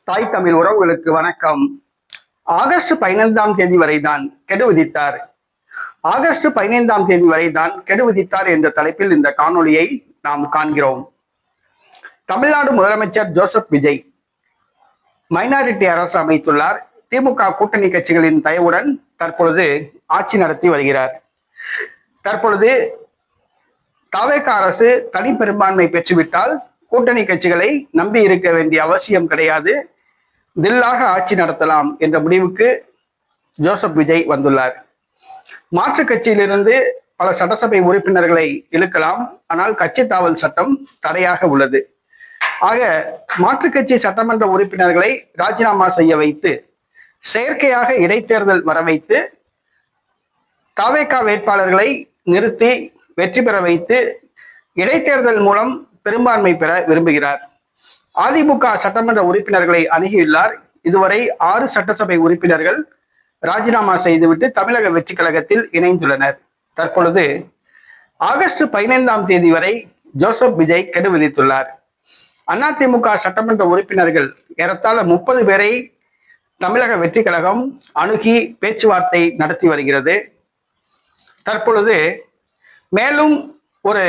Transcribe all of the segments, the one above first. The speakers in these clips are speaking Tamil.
தாய் தமிழ் உறவுகளுக்கு வணக்கம். ஆகஸ்ட் 15ஆம் தேதி வரைதான் கெடு விதித்தார். ஆகஸ்ட் 15ஆம் தேதி வரைதான் கெடு விதித்தார் என்ற தலைப்பில் இந்த காணொளியை நாம் காண்கிறோம். தமிழ்நாடு முதலமைச்சர் ஜோசப் விஜய் மைனாரிட்டி அரசு அமைத்துள்ளார். திமுக கூட்டணி கட்சிகளின் தயவுடன் தற்பொழுது ஆட்சி நடத்தி வருகிறார். தற்பொழுது தவேக அரசு தனி பெரும்பான்மை பெற்றுவிட்டால் கூட்டணி கட்சிகளை நம்பி இருக்க வேண்டிய அவசியம் கிடையாது, தில்லாக ஆட்சி நடத்தலாம் என்ற முடிவுக்கு ஜோசப் விஜய் வந்துள்ளார். மாற்றுக் கட்சியிலிருந்து பல சட்டசபை உறுப்பினர்களை இழுக்கலாம், ஆனால் கட்சி தாவல் சட்டம் தடையாக உள்ளது. ஆக மாற்றுக் கட்சி சட்டமன்ற உறுப்பினர்களை ராஜினாமா செய்ய வைத்து செயற்கையாக இடைத்தேர்தல் வர வைத்து தவேக வேட்பாளர்களை நிறுத்தி வெற்றி பெற வைத்து இடைத்தேர்தல் மூலம் பெரும்பான்மை பெற விரும்புகிறார். அதிமுக சட்டமன்ற உறுப்பினர்களை அணுகியுள்ளார். இதுவரை 6 சட்டசபை உறுப்பினர்கள் ராஜினாமா செய்துவிட்டு தமிழக வெற்றி கழகத்தில் இணைந்துள்ளனர். தற்பொழுது ஆகஸ்ட் 15ஆம் தேதி வரை ஜோசப் விஜய் கெடு விதித்துள்ளார். அதிமுக சட்டமன்ற உறுப்பினர்கள் ஏறத்தாழ 30 பேரை தமிழக வெற்றி கழகம் அணுகி பேச்சுவார்த்தை நடத்தி வருகிறது. தற்பொழுது மேலும் ஒரு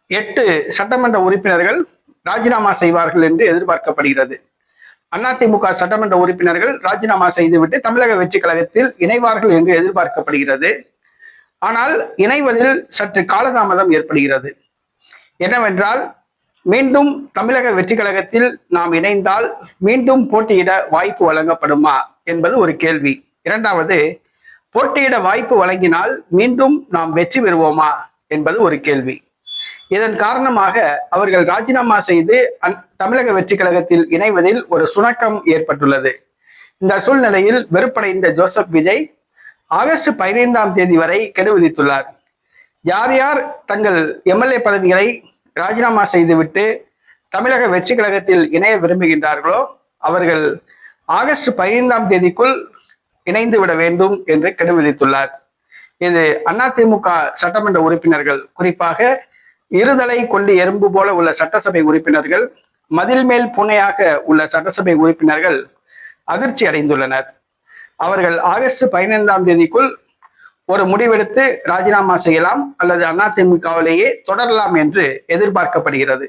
8 சட்டமன்ற உறுப்பினர்கள் ராஜினாமா செய்வார்கள் என்று எதிர்பார்க்கப்படுகிறது. அதிமுக சட்டமன்ற உறுப்பினர்கள் ராஜினாமா செய்துவிட்டு தமிழக வெற்றி கழகத்தில் இணைவார்கள் என்று எதிர்பார்க்கப்படுகிறது. ஆனால் இணைவதில் சற்று காலதாமதம் ஏற்படுகிறது. என்னவென்றால், மீண்டும் தமிழக வெற்றி கழகத்தில் நாம் இணைந்தால் மீண்டும் போட்டியிட வாய்ப்பு வழங்கப்படுமா என்பது ஒரு கேள்வி. இரண்டாவது, போட்டியிட வாய்ப்பு வழங்கினால் மீண்டும் நாம் வெற்றி பெறுவோமா என்பது ஒரு கேள்வி. இதன் காரணமாக அவர்கள் ராஜினாமா செய்து தமிழக வெற்றி கழகத்தில் இணைவதில் ஒரு சுணக்கம் ஏற்பட்டுள்ளது. இந்த சூழ்நிலையில் வெறுப்படைந்த ஜோசப் விஜய் ஆகஸ்ட் 15ஆம் தேதி வரை கெடு விதித்துள்ளார். யார் யார் தங்கள் எம்எல்ஏ பதவிகளை ராஜினாமா செய்துவிட்டு தமிழக வெற்றி கழகத்தில் இணைய விரும்புகின்றார்களோ அவர்கள் ஆகஸ்ட் 15ஆம் தேதிக்குள் இணைந்து விட வேண்டும் என்று கெடு விதித்துள்ளார். இது அதிமுக சட்டமன்ற உறுப்பினர்கள், குறிப்பாக இருதலை கொண்டு எறும்பு போல உள்ள சட்டசபை உறுப்பினர்கள், மதில் மேல் பூனையாக உள்ள சட்டசபை உறுப்பினர்கள் அதிர்ச்சி அடைந்துள்ளனர். அவர்கள் ஆகஸ்ட் 15ஆம் தேதிக்குள் ஒரு முடிவெடுத்து ராஜினாமா செய்யலாம் அல்லது அதிமுகவிலேயே தொடரலாம் என்று எதிர்பார்க்கப்படுகிறது.